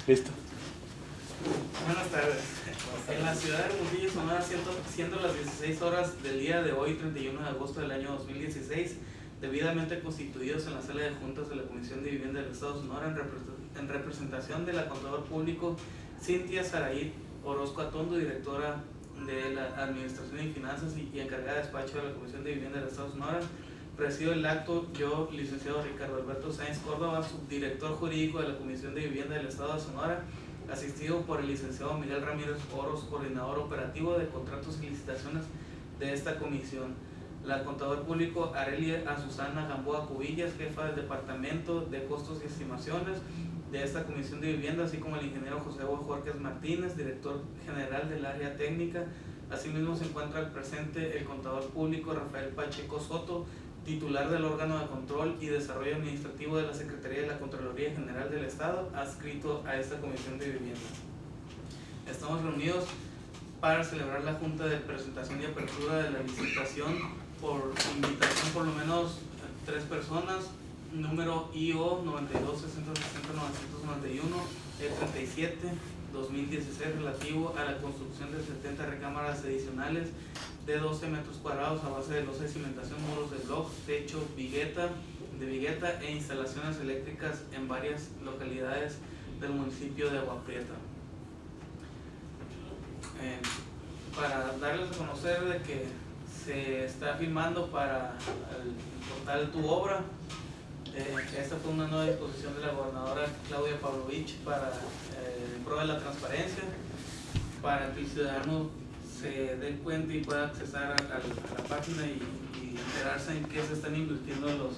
Listo. Buenas tardes. En la ciudad de Hermosillo, Sonora, siendo las 16 horas del día de hoy, 31 de agosto del año 2016, debidamente constituidos en la sala de juntas de la Comisión de Vivienda del Estado de Sonora, en representación de la Contador Público Cintia Saraí Orozco Atondo, directora de la Administración y Finanzas y encargada de despacho de la Comisión de Vivienda del Estado de Sonora, presido el acto yo, licenciado Ricardo Alberto Sáenz Córdoba, subdirector jurídico de la Comisión de Vivienda del Estado de Sonora, asistido por el licenciado Miguel Ramírez Oros, coordinador operativo de contratos y licitaciones de esta comisión. La contador público Arelia Azucena Gamboa Cubillas, jefa del departamento de costos y estimaciones de esta comisión de vivienda, así como el ingeniero José Jorge Martínez, director general del área técnica. Asimismo se encuentra al presente el contador público Rafael Pacheco Soto, titular del órgano de control y desarrollo administrativo de la Secretaría de la Contraloría General del Estado, adscrito a esta comisión de vivienda. Estamos reunidos para celebrar la junta de presentación y apertura de la licitación por invitación por lo menos 3 personas, número IO 92-660-991 E37 2016, relativo a la construcción de 70 recámaras adicionales de 12 metros cuadrados a base de losa de cimentación, muros de bloc, techo de vigueta e instalaciones eléctricas en varias localidades del municipio de Agua Prieta. Para darles a conocer de que se está filmando para el portal Tu Obra. Esta fue una nueva disposición de la gobernadora Claudia Pavlovich para en pro de la transparencia, para que el ciudadano se dé cuenta y pueda accesar a la página y enterarse en qué se están invirtiendo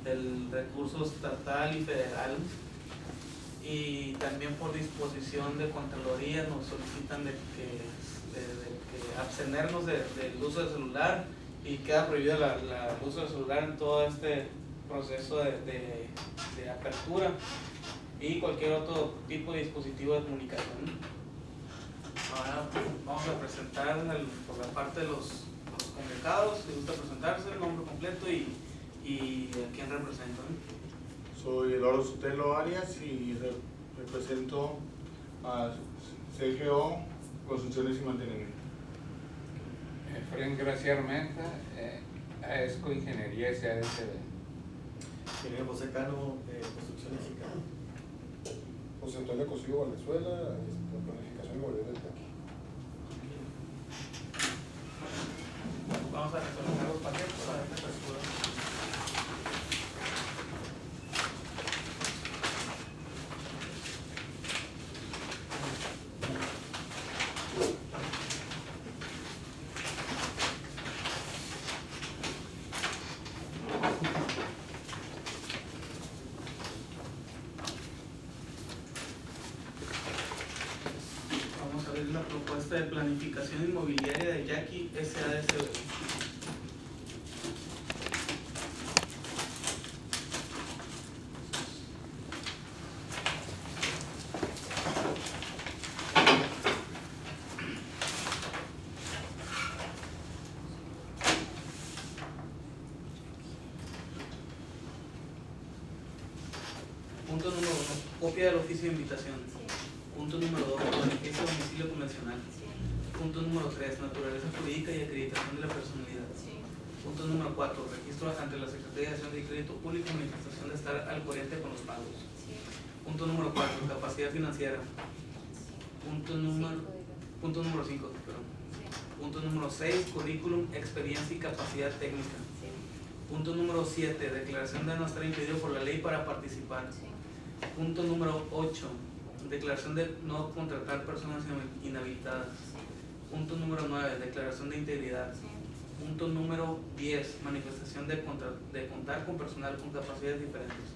el recurso estatal y federal. Y también por disposición de Contraloría nos solicitan de que abstenernos del uso del celular, y queda prohibido el uso del celular en todo este proceso de apertura y cualquier otro tipo de dispositivo de comunicación. Ahora vamos a presentar por la parte de los convocados. Si gusta presentarse, el nombre completo y a quién representan. Soy Eduardo Sotelo Arias y represento a CGO Construcciones y Mantenimiento. Efraín Gracia Armenta, AESCO Ingeniería SADCB. Ingeniero José Cano, Construcciones y Cano. José Antonio Cosío Valenzuela, planificación y movilidad del TAC. Vamos a resolver los paquetes para esta apertura. La propuesta de planificación inmobiliaria de Jackie SADCB. Punto número 1, copia del oficio de invitación. Punto número 2, beneficio de domicilio convencional. Punto número 3, naturaleza jurídica y acreditación de la personalidad. Punto número 4, registro ante la Secretaría de Hacienda y Crédito Público, manifestación de estar al corriente con los pagos. Punto número 4, capacidad financiera. Punto número 5, perdón. Punto número 6, currículum, experiencia y capacidad técnica. Punto número 7, declaración de no estar impedido por la ley para participar. Punto número 8, declaración de no contratar personas inhabilitadas. Punto número 9, declaración de integridad. Punto número 10, manifestación de contar con personal con capacidades diferentes.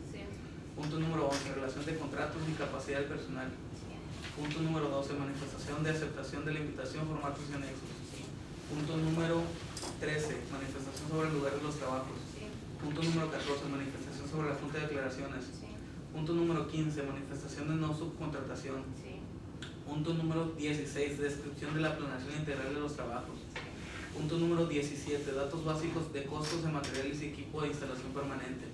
Punto número 11, relación de contratos y capacidad del personal. Punto número 12, manifestación de aceptación de la invitación, formatos y anexos. Punto número 13, manifestación sobre el lugar de los trabajos. Punto número 14, manifestación sobre la Junta de Declaraciones. Punto número 15, manifestación de no subcontratación. Punto número 16, descripción de la planeación integral de los trabajos. Punto número 17, datos básicos de costos de materiales y equipo de instalación permanente.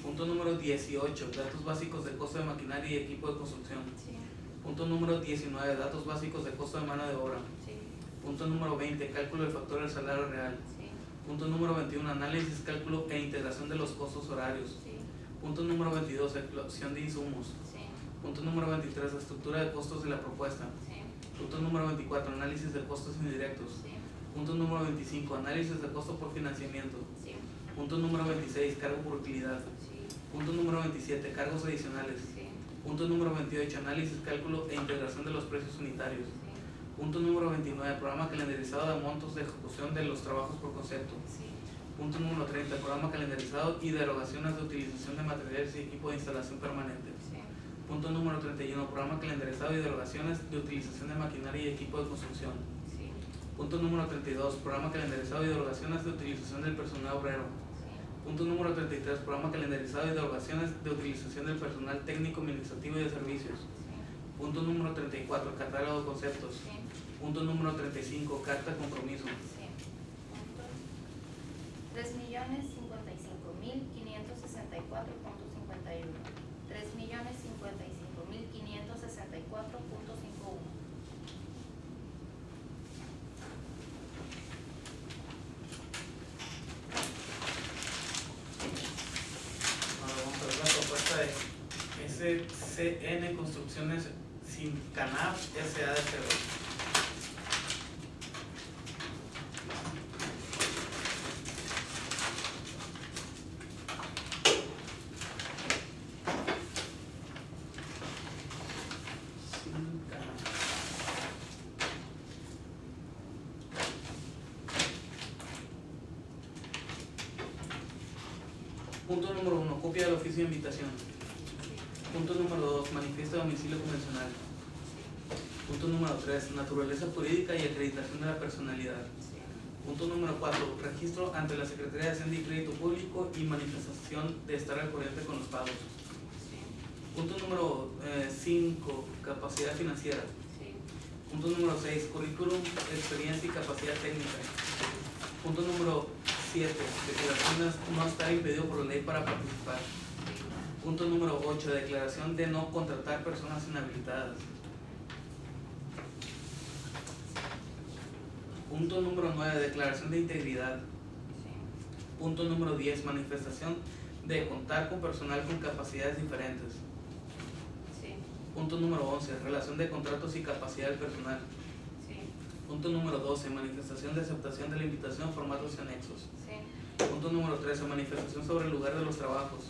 Punto número 18, datos básicos de costo de maquinaria y equipo de construcción. Sí. Punto número 19, datos básicos de costo de mano de obra. Sí. Punto número 20, cálculo del factor del salario real. Sí. Punto número 21, análisis, cálculo e integración de los costos horarios. Sí. Punto número 22, explosión de insumos. Sí. Punto número 23, estructura de costos de la propuesta. Sí. Punto número 24, análisis de costos indirectos. Sí. Punto número 25, análisis de costo por financiamiento. Sí. Punto número 26, cargo por utilidad. Sí. Punto número 27, cargos adicionales. Sí. Punto número 28, análisis, cálculo e integración de los precios unitarios. Sí. Punto número 29, programa calendarizado de montos de ejecución de los trabajos por concepto. Sí. Punto número 30, programa calendarizado y derogaciones de utilización de materiales y equipo de instalación permanente. Sí. Punto número 31, programa calendarizado y derogaciones de utilización de maquinaria y equipo de construcción. Sí. Punto número 32, programa calendarizado y derogaciones de utilización del personal obrero. Punto número 33, programa calendarizado y derogaciones de utilización del personal técnico, administrativo y de servicios. Punto número 34, catálogo de conceptos. Sí. Punto número 35, carta de compromiso. Sí. 3.055.564.51. 3.055.564.51. Ahora vamos a ver la propuesta de SCN Construcciones sin Canap SADCB. Punto número 1, copia del oficio de invitación. Punto número 2, manifiesto de domicilio convencional. Punto número 3, naturaleza jurídica y acreditación de la personalidad. Punto número 4, registro ante la Secretaría de Hacienda y Crédito Público y manifestación de estar al corriente con los pagos. Punto número 5, capacidad financiera. Punto número 6, currículum, experiencia y capacidad técnica. Punto número 7, declaraciones no estar impedido por la ley para participar. Punto número 8, declaración de no contratar personas inhabilitadas. Punto número 9, declaración de integridad. Punto número 10, manifestación de contar con personal con capacidades diferentes. Punto número 11, relación de contratos y capacidad del personal. Punto número 12, manifestación de aceptación de la invitación, formatos y anexos. Punto número 13, manifestación sobre el lugar de los trabajos.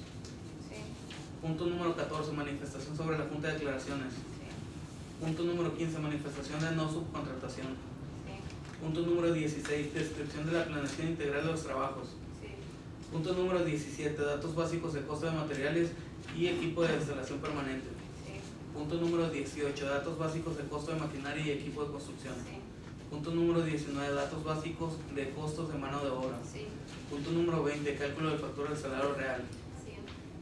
Punto número 14, manifestación sobre la Junta de Declaraciones. Punto número 15, manifestación de no subcontratación. Punto número 16, descripción de la planeación integral de los trabajos. Punto número 17, datos básicos de costo de materiales y equipo de instalación permanente. Punto número 18, datos básicos de costo de maquinaria y equipo de construcción. Punto número 19, datos básicos de costos de mano de obra. Punto número 20, cálculo del factor del salario real.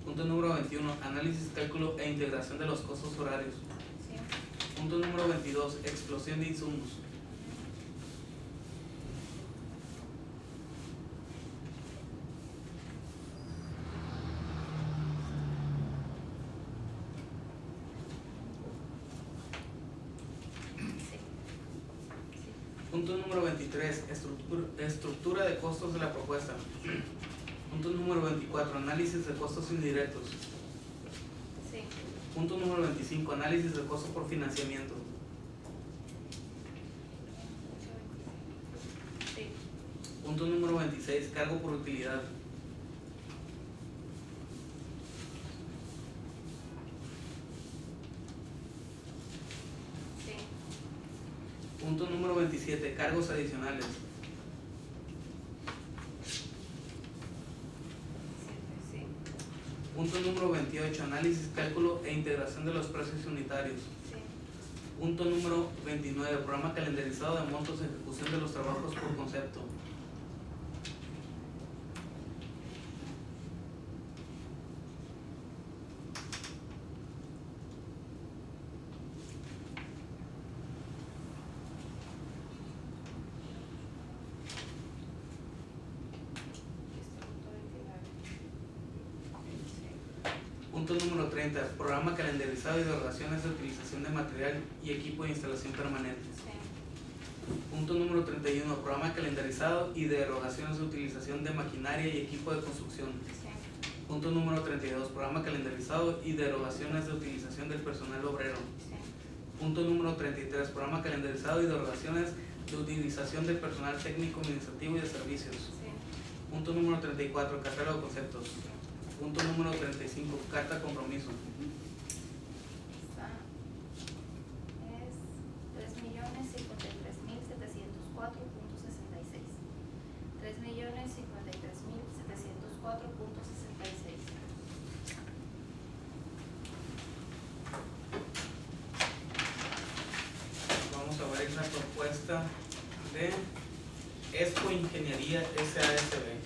Punto número 21, análisis, cálculo e integración de los costos horarios. Punto número 22, explosión de insumos. Punto número 23, estructura de costos de la propuesta. Punto número 24, análisis de costos indirectos. Punto número 25, análisis de costos por financiamiento. Punto número 26, cargo por utilidad. Punto número 27, cargos adicionales. Punto número 28, análisis, cálculo e integración de los precios unitarios. Punto número 29, programa calendarizado de montos de ejecución de los trabajos por concepto. Punto número 30, programa calendarizado y derogaciones de utilización de material y equipo de instalación permanente. Punto número 31, programa calendarizado y derogaciones de utilización de maquinaria y equipo de construcción. Punto número 32, programa calendarizado y derogaciones de utilización del personal obrero. Punto número 33, programa calendarizado y derogaciones de utilización del personal técnico, administrativo y de servicios. Punto número 34, catálogo de conceptos. Punto número 35, carta compromiso. Esta es 3.053.704.66. 3.053.704.66. Vamos a ver la propuesta de ESCO Ingeniería SASB.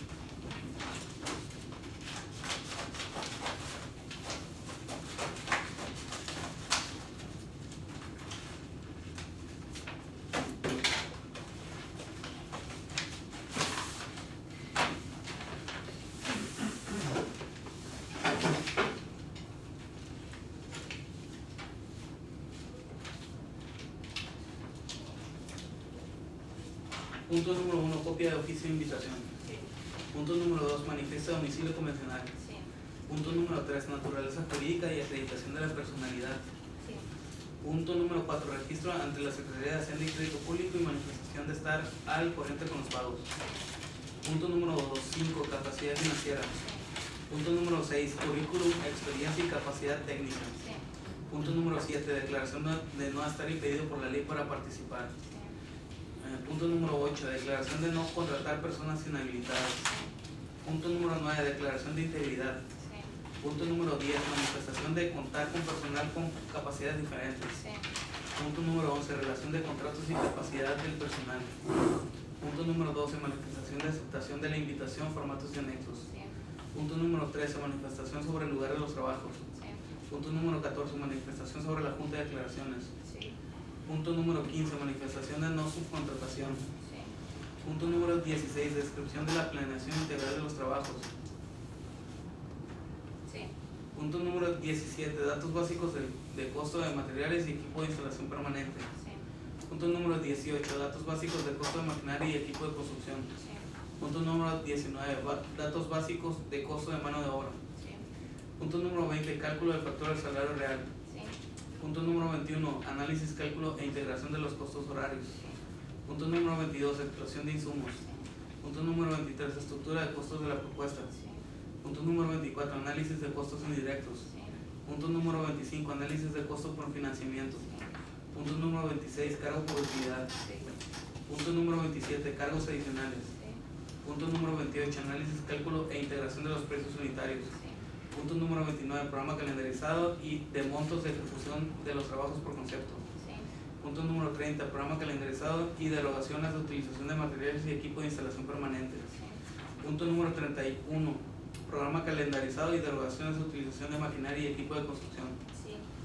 Punto número 1, copia de oficio de invitación. Punto número 2, manifiesto de domicilio convencional. Punto número 3, naturaleza jurídica y acreditación de la personalidad. Punto número 4, registro ante la Secretaría de Hacienda y Crédito Público y manifestación de estar al corriente con los pagos. Punto número 5, capacidad financiera. Punto número 6, currículum, experiencia y capacidad técnica. Punto número 7, declaración de no estar impedido por la ley para participar. Punto número 8, declaración de no contratar personas inhabilitadas. Punto número 9, declaración de integridad. Punto número 10, manifestación de contar con personal con capacidades diferentes. Punto número 11, relación de contratos y capacidad del personal. Punto número 12, manifestación de aceptación de la invitación, formatos y anexos. Punto número 13, manifestación sobre el lugar de los trabajos. Punto número 14, manifestación sobre la Junta de Declaraciones. Punto número 15, manifestación de no subcontratación. Punto número 16, descripción de la planeación integral de los trabajos. Punto número 17, datos básicos de costo de materiales y equipo de instalación permanente. Punto número 18, datos básicos de costo de maquinaria y equipo de construcción. Punto número 19, datos básicos de costo de mano de obra. Punto número 20, cálculo del factor del salario real. Punto número 21, análisis, cálculo e integración de los costos horarios. Punto número 22, explotación de insumos. Punto número 23, estructura de costos de la propuesta. Punto número 24, análisis de costos indirectos. Punto número 25, análisis de costos por financiamiento. Punto número 26, cargo por utilidad. Punto número 27, cargos adicionales. Punto número 28, análisis, cálculo e integración de los precios unitarios. Punto número 29, programa calendarizado y de montos de ejecución de los trabajos por concepto. Punto número 30, programa calendarizado y derogaciones de utilización de materiales y equipo de instalación permanente. Punto número 31, programa calendarizado y derogaciones de utilización de maquinaria y equipo de construcción.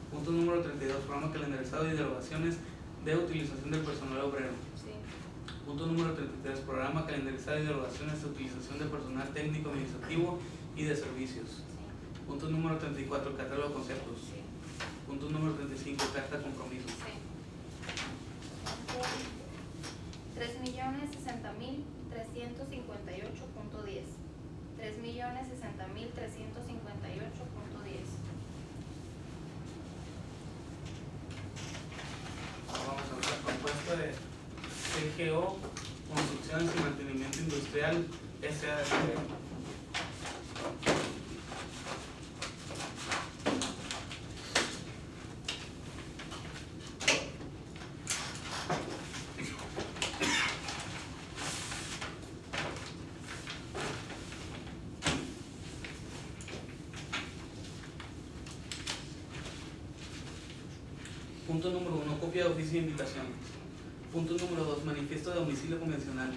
Punto número 32, programa calendarizado y derogaciones de utilización del personal obrero. Punto número 33, programa calendarizado y derogaciones de utilización de personal técnico administrativo y de servicios. Punto número 34, catálogo de conceptos. Punto número 35, carta de compromiso. 3.060.358.10. 3.060.358.10. Vamos a ver la propuesta de CGO, Construcciones y Mantenimiento Industrial SASB. Punto número 1, copia de oficio de invitación. Punto número 2, manifiesto de domicilio convencional.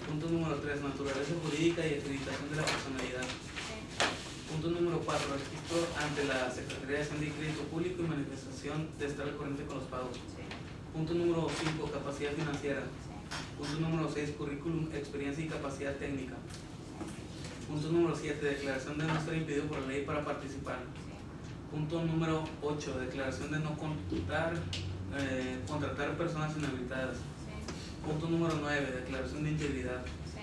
Punto número 3, naturaleza jurídica y acreditación de la personalidad. Punto número 4, registro ante la Secretaría de Hacienda y Crédito Público y manifestación de estar al corriente con los pagos. Punto número 5, capacidad financiera. Punto número 6, currículum, experiencia y capacidad técnica. Punto número 7, declaración de no estar impedido por la ley para participar. Punto número 8, declaración de no contratar personas inhabilitadas. Sí. Punto número 9, declaración de integridad. Sí.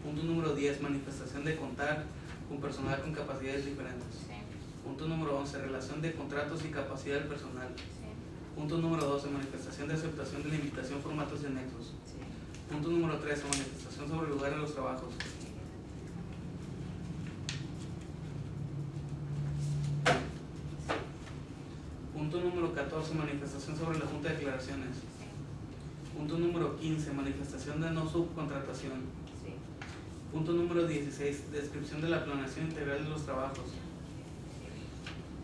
Punto número 10, manifestación de contar con personal con capacidades diferentes. Sí. Punto número 11, relación de contratos y capacidad del personal. Sí. Punto número 12, manifestación de aceptación de la invitación, formatos y anexos. Sí. Punto número 13, manifestación sobre el lugar de los trabajos. Punto número 14, manifestación sobre la Junta de Declaraciones. Sí. Punto número 15, manifestación de no subcontratación. Sí. Punto número 16, descripción de la planeación integral de los trabajos.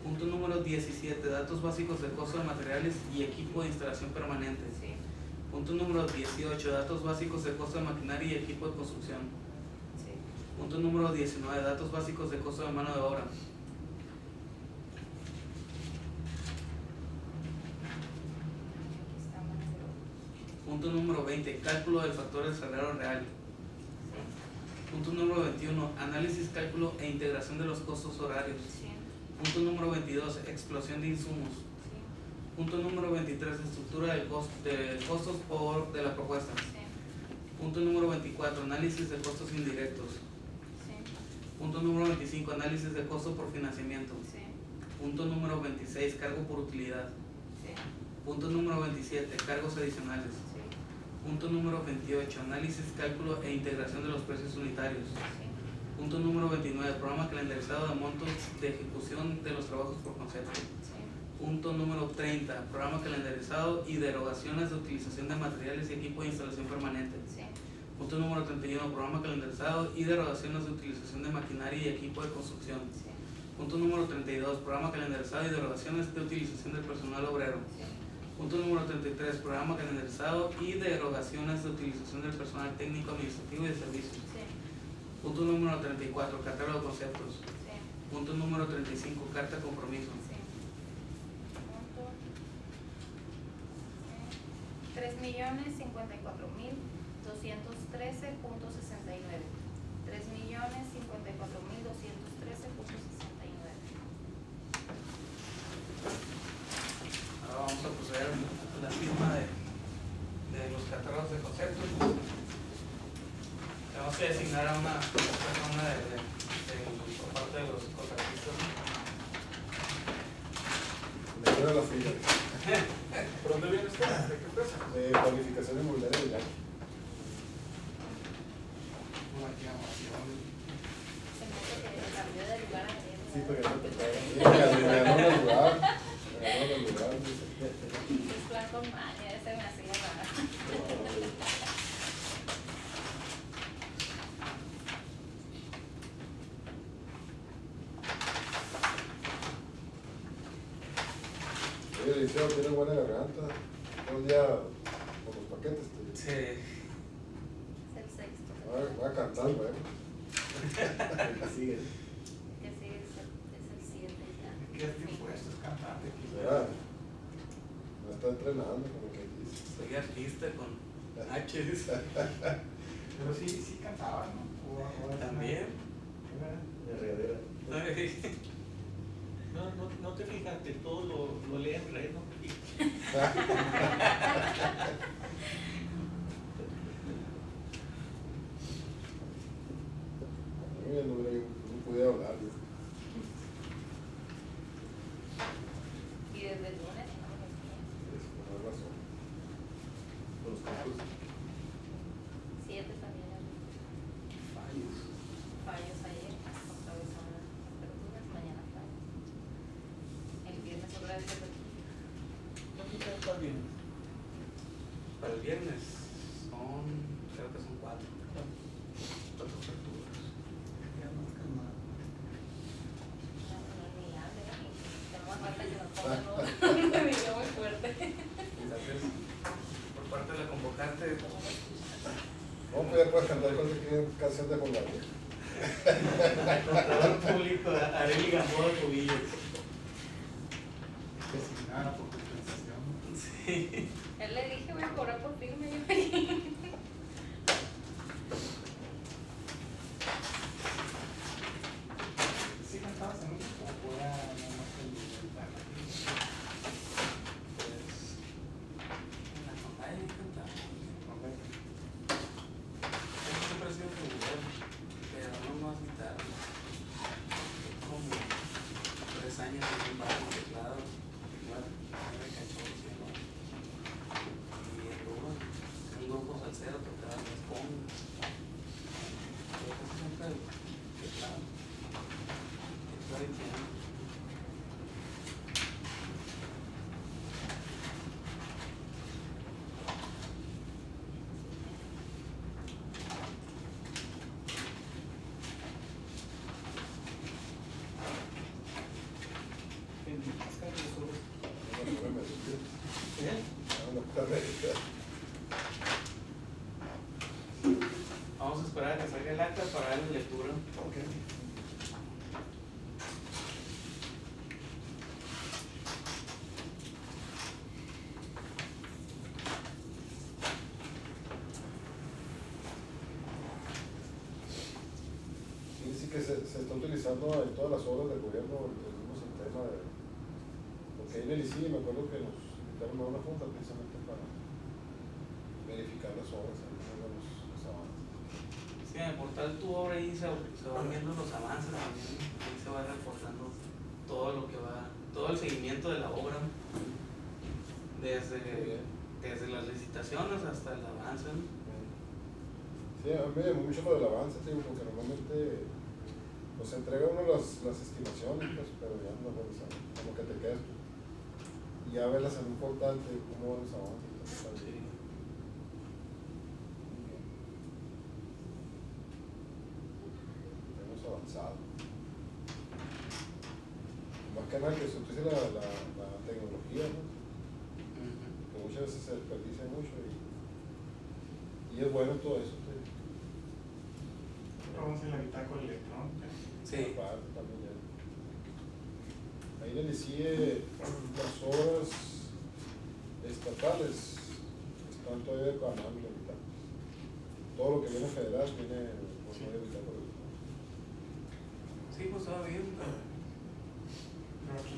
Punto número 17, datos básicos de costo de materiales y equipo de instalación permanente. Sí. Punto número 18, datos básicos de costo de maquinaria y equipo de construcción. Sí. Punto número 19, datos básicos de costo de mano de obra. Aquí estamos en cero. Punto número 20, cálculo del factor del salario real. Sí. Punto número 21, análisis, cálculo e integración de los costos horarios. Sí. Punto número 22, explosión de insumos. Sí. Punto número 23, estructura de costos de la propuesta. Sí. Punto número 24, análisis de costos indirectos. Sí. Punto número 25, análisis de costo por financiamiento. Sí. Punto número 26, cargo por utilidad. Sí. Punto número 27, cargos adicionales. Sí. Punto número 28, análisis, cálculo e integración de los precios unitarios. Sí. Punto número 29, programa calendarizado de montos de ejecución de los trabajos por concepto. Sí. Punto número 30, programa calendarizado y derogaciones de utilización de materiales y equipo de instalación permanente. Sí. Punto número 31, programa calendarizado y derogaciones de utilización de maquinaria y equipo de construcción. Sí. Punto número 32, programa calendarizado y derogaciones de utilización del personal obrero. Sí. Punto número 33, programa calendarizado y derogaciones de utilización del personal técnico, administrativo y de servicios. Sí. Punto número 34, catálogo de conceptos. Sí. Punto número 35, carta compromiso. Sí. Punto. 3.054.213.69. 3.054.213.69. Ahora vamos a proceder a la firma de los catálogos de conceptos. Tenemos que designar a una persona por parte de los contratistas. Me queda la fila. ¿Por dónde viene usted? ¿De qué empresa? De planificación inmobiliaria de Yaque. Se me hace que cambió de lugar a Sí, porque no te pagan. Me ganó el lugar. Me ganó el lugar. Es plan con maña, ese me hacía raro. Oye, Eliseo, tiene buena garganta. Todo el día con los paquetes. Sí. Es el sexto. Va cantando, El que sigue. Que sí, es el 7 ya. ¿Qué tipo es cantante? ¿Verdad? Me está entrenando, como que dice. Soy artista con H. dice. Pero sí cantaba, ¿no? También. De regadera. Ay, No te fijas que todo lo lee en red, ¿no? Muy bien, no podía hablar. Y desde el lunes no me decía. Es por razón. Con los concursos. 7 también. fallos. Fallos ayer, otra vez son las aperturas, mañana fallos. El viernes otra vez apertura. ¿Cuántos días está bien? Para el viernes son, creo que son 4. 4 aperturas. Ya más calmado. No, ni hable, ni tenemos falta que nos pongan un video muy fuerte. Entonces, por parte de la convocante, No, pues ya puedes cantar con qué canción de Juan Gabriel. contador público Arely Gamboa Cubillos. Designada por compensación. Sí. Él le dije, voy a cobrar por firme. Yo ¿Sí cantabas en un grupo o era nada más el Bien. No está registrado. Vamos a esperar a que salga el acta para darle lectura. Ok. Sí que se está utilizando en todas las obras del gobierno el mismo sistema de... Porque ahí en el ICI me acuerdo que nos invitaron a una junta precisamente para verificar las obras, los avances. Sí, en el portal Tu Obra ahí se van viendo los avances también, ahí se va reportando todo lo que va, todo el seguimiento de la obra, desde las licitaciones hasta el avance, ¿no? Sí, a mí me llamó mucho lo del avance, digo, porque normalmente nos entrega uno las estimaciones, pues, pero ya no revisamos, como que te quedas tú. Y ya ves la salud importante, cómo van los avances. Sí. Hemos avanzado. Más que nada que se utilice la tecnología, ¿no? Que muchas veces se desperdicia mucho y es bueno todo eso. Vamos en la bitácora electrónica. Sí. Aparte, también ya. Ahí en el ICIE las obras estatales están todavía con AMLO ahorita. Todo lo que viene federal viene por medio de bitácora electrónica. Sí, pues estaba bien. Pero aquí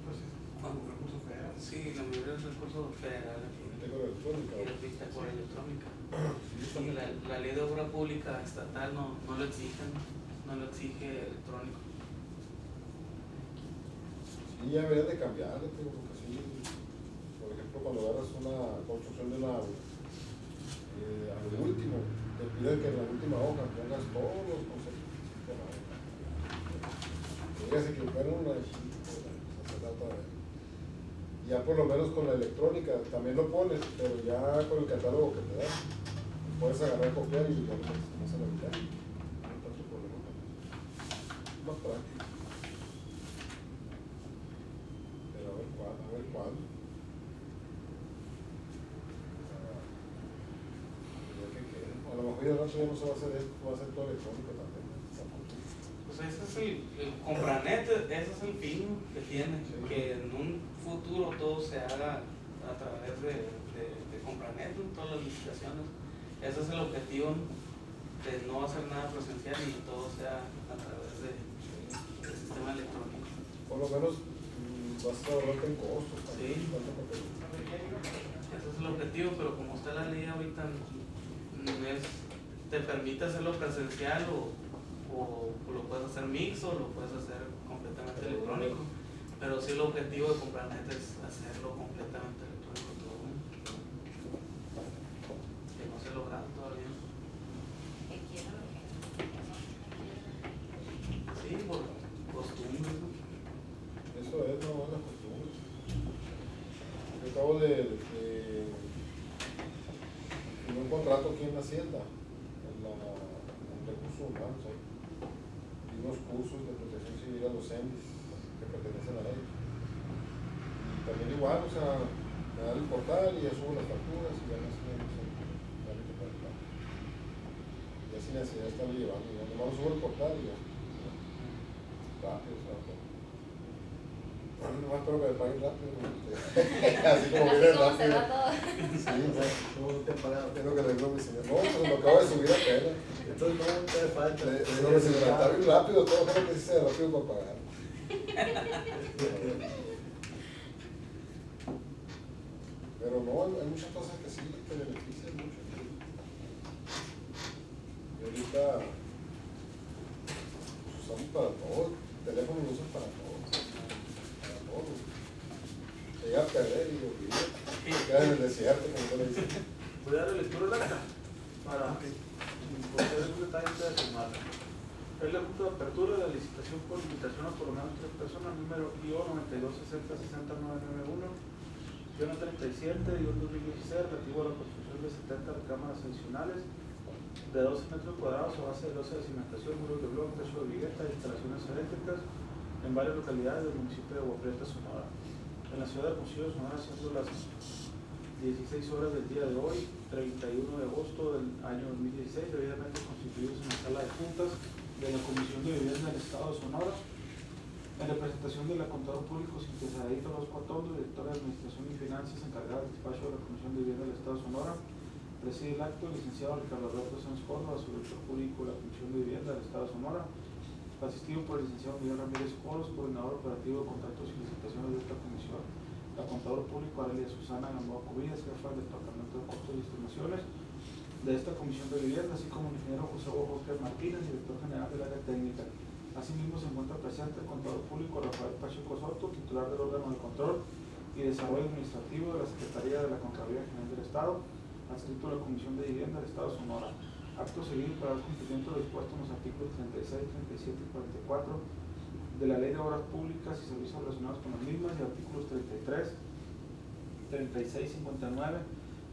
pues es un recurso federal. Sí, la mayoría del recurso federal aquí. Bitácora electrónica. Y la bitácora electrónica. Sí, Sí, la ley de obra pública estatal no lo exige, no lo exige electrónico. Sí, ya deberían de cambiarle, porque sí, por ejemplo, cuando agarras una construcción de una a lo último, te piden que en la última hoja pongas todos los conceptos. Que se equivocaron una se trata de... Ya por lo menos con la electrónica también lo pones, pero ya con el catálogo que te da, puedes agarrar, copiar y ya lo metes en la mitad. No hay tanto problema con eso. Más práctico. Pero a ver cuándo. Ya que quede. A lo mejor ya el rato ya no se va a hacer esto, va a ser todo electrónico también. Pues ese es el Compranet, ese es el fin que tiene, Sí. que en un futuro todo se haga a través de Compranet, ¿no? Todas las licitaciones. Ese es el objetivo, ¿no? De no hacer nada presencial y todo sea a través del sistema electrónico. Por lo menos vas a ahorrarte en costos también. Sí. Tanto papel. Ese es el objetivo, pero como está la ley ahorita, te permite hacerlo presencial o lo puedes hacer mixto o lo puedes hacer completamente electrónico. Pero sí el objetivo de Compranet es hacerlo completamente electrónico todo, ¿no? Que no se ha logrado todavía. Que quiero lo que Sí, por costumbre, ¿no? Eso es, no, la costumbre. Yo acabo de firmé un contrato aquí en la Hacienda, en recursos humanos, ahí. Y unos cursos de protección civil a los ENDIS que pertenecen a él. Y también igual, o sea, me dan el portal y ya subo las facturas y ya no sé, para el pago. Ya sin necesidad de estarlo llevando, ya nomás lo subo el portal y ya. Rápido, o sea, todo. Nomás espero que me paguen rápido. Así como así viene como se rápido. va todo. Sí, o sea, ¿Cómo te ha pagado? es lo que le digo a mi señor. No, pues lo acabo de subir apenas. Entonces, ¿cómo te hace falta? Le digo que se me está bien rápido, todo creo que sí sea rápido para pagar. Pero no, hay muchas cosas que sí te benefician mucho. Y ahorita pues, usamos para todo, el teléfono lo usas para todo. Para todo. Te llega a perder y lo olvidas. Te quedas en el desierto, como tú le dices. Voy a dar lectura al acta para conocer un detalle de firmar. Es la junta de apertura de la licitación por invitación a por lo menos 3 personas, número IO92606991, IO37-2016, relativo a la construcción de 70 recámaras adicionales de 12 metros cuadrados a base de losa de cimentación, muros de bloque, techo de vigueta e instalaciones eléctricas en varias localidades del municipio de Agua Prieta, Sonora. en la ciudad de Hermosillo, Sonora, siendo las 16 horas del día de hoy, 31 de agosto del año 2016, debidamente constituidos en la sala de juntas de la Comisión de Vivienda del Estado de Sonora, en representación de la Contador Público Cintia Saradito Los Cuatondo, directora de Administración y Finanzas, encargada del despacho de la Comisión de Vivienda del Estado de Sonora. Preside el acto el licenciado Ricardo Alberto Sanz Córdoba, subdirector jurídico de la Comisión de Vivienda del Estado de Sonora, asistido por el licenciado Miguel Ramírez Coros, coordinador operativo de contratos y licitaciones de esta comisión, la Contador Público Aurelia Susana Gamboa Cubillas, jefa del Departamento de Costos y Estimaciones de esta Comisión de Vivienda, así como el ingeniero José Oscar Martínez, director general del área técnica. Asimismo se encuentra presente el Contador Público Rafael Pacheco Soto, titular del órgano de control y desarrollo administrativo de la Secretaría de la Contraloría General del Estado, adscrito a la Comisión de Vivienda del Estado de Sonora. Acto seguido para el cumplimiento de lo dispuesto en los artículos 36, 37 y 44 de la Ley de Obras Públicas y Servicios relacionados con las mismas y artículos 33, 36, 59,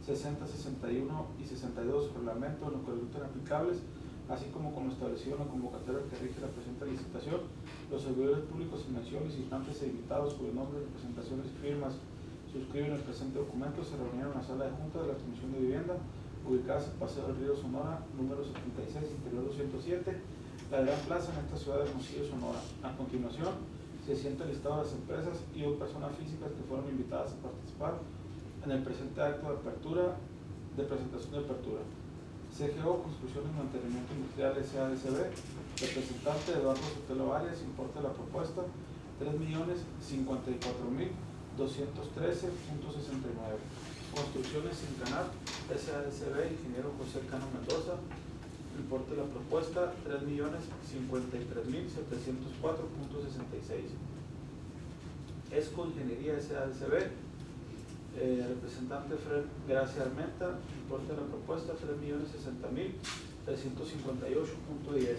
60, 61 y 62 reglamento en los que resultan aplicables, así como con lo establecido en la convocatoria que rige la presente licitación. Los servidores públicos en mención, licitantes e invitados cuyos nombres, representaciones y firmas suscriben el presente documento se reunieron en la sala de junta de la Comisión de Vivienda, ubicadas en Paseo del Río Sonora, número 76, interior 207, la Gran Plaza, en esta ciudad de Hermosillo, Sonora. A continuación, se sienta el listado de las empresas y o personas físicas que fueron invitadas a participar en el presente acto de apertura, de presentación de apertura. CGO, Construcción y Mantenimiento Industrial SADCB, representante Eduardo Sotelo Arias, importe de la propuesta, 3.054.213.69. Construcciones Sin Canar, SADCB, ingeniero José Cano Mendoza, importe de la propuesta, 3.053.704.66. ESCO Ingeniería SADCB, representante Fred Gracia Armenta, importe de la propuesta 3.060.358.10.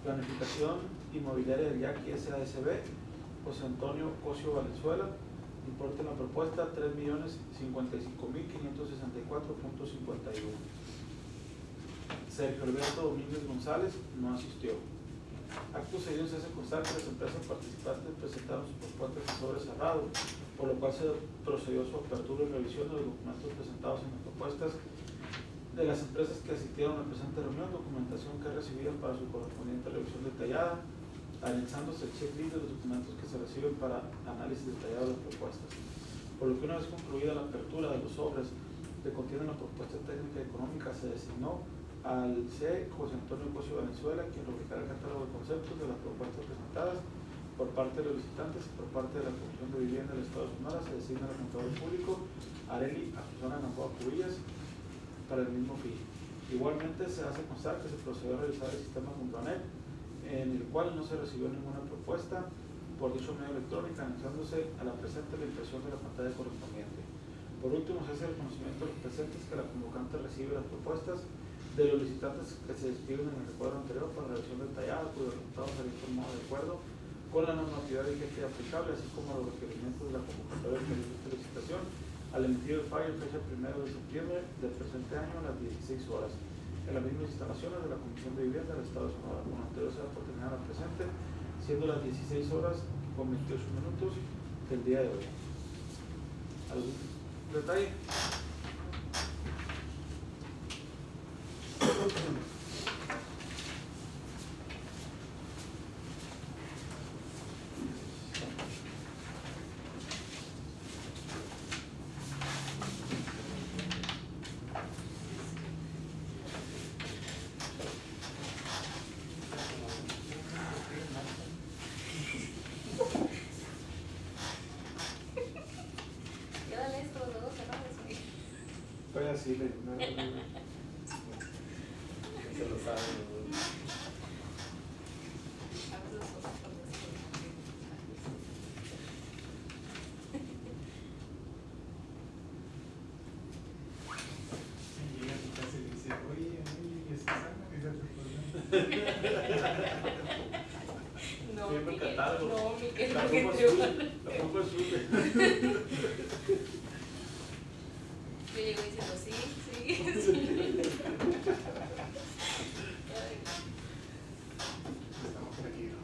Planificación Inmobiliaria del Yaqui SADCB, José Antonio Cosio Valenzuela, importe de la propuesta 3.055.564.51. Sergio Alberto Domínguez González no asistió. Acto seguido se hace constar que las empresas participantes presentaron sus propuestas en sobre cerrado, por lo cual se procedió a su apertura y revisión de los documentos presentados en las propuestas de las empresas que asistieron a la presente reunión, documentación que recibieron para su correspondiente revisión detallada, anexándose el checklist de los documentos que se reciben para análisis detallado de las propuestas. Por lo que una vez concluida la apertura de los sobres que contienen la propuesta técnica y económica, se designó al C. José Antonio Cosio Valenzuela, quien rubricará el catálogo de conceptos de las propuestas presentadas por parte de los visitantes y por parte de la Comisión de Vivienda del Estado de Sonora. Se designa al Contador Público Areli Susana Gamboa Cubillas para el mismo fin. Igualmente se hace constar que se procedió a revisar el sistema Complanet, en el cual no se recibió ninguna propuesta por dicho medio electrónico, anexándose a la presente la impresión de la pantalla correspondiente. Por último, se hace el conocimiento de los presentes que la convocante recibe las propuestas de los licitantes que se describen en el recuadro anterior para revisión detallada, cuyos resultados serán informados de acuerdo con la normatividad vigente y aplicable, así como los requerimientos de la convocatoria de licitación, al emitir el fallo en fecha 1 de septiembre del presente año a las 16 horas, en las mismas instalaciones de la Comisión de Vivienda del Estado de Sonora. Con anterior se da por terminada la presente, siendo las 16 horas con 28 minutos del día de hoy. ¿Algún detalle? Quédale esto, los dedos cerrados. Estoy así, Se lo sabe. Abre los ojos cuando se Y llega a su casa y dice, oye, Susana, fíjate por qué. No, Siempre Miguel, catálogo. no, Miguel, La porque ropa te azul, va- la ropa azul. Yo llego diciendo, sí, sí. Ay, Estamos tranquilos.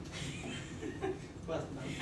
Bastante.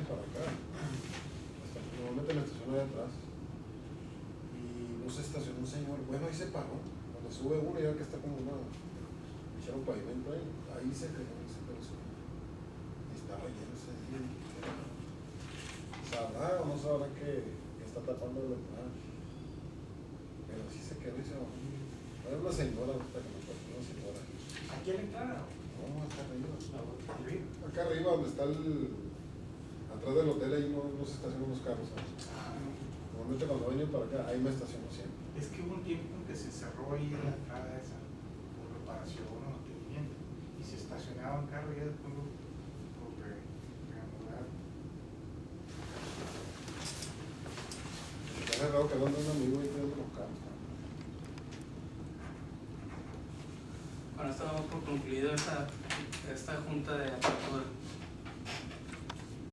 para acá. Hasta que normalmente me estaciono ahí atrás. Y no se estacionó un señor, bueno, ahí se paró. Cuando sube uno ya que está como una, echaron pavimento ahí se quedó, y estaba lleno ese día. ¿Sabrá o no sabrá que está tapando la entrada? Pero así se quedó y se bajó. Era una señora, ahorita que me acuerdo, una señora. ¿Aquí a la entrada? No, acá arriba. ¿Sí? Acá arriba donde está atrás del hotel, ahí no se estacionan los carros. ¿Sabes? Normalmente cuando vengo para acá, ahí me estaciono siempre. Es que hubo un tiempo en que se cerró ahí la entrada esa por reparación o mantenimiento y se estacionaba un carro y ya después lo reanudaron. Está cerrado que anda un amigo ahí cuidando los carros. Bueno, esto damos por concluido esta junta de apertura.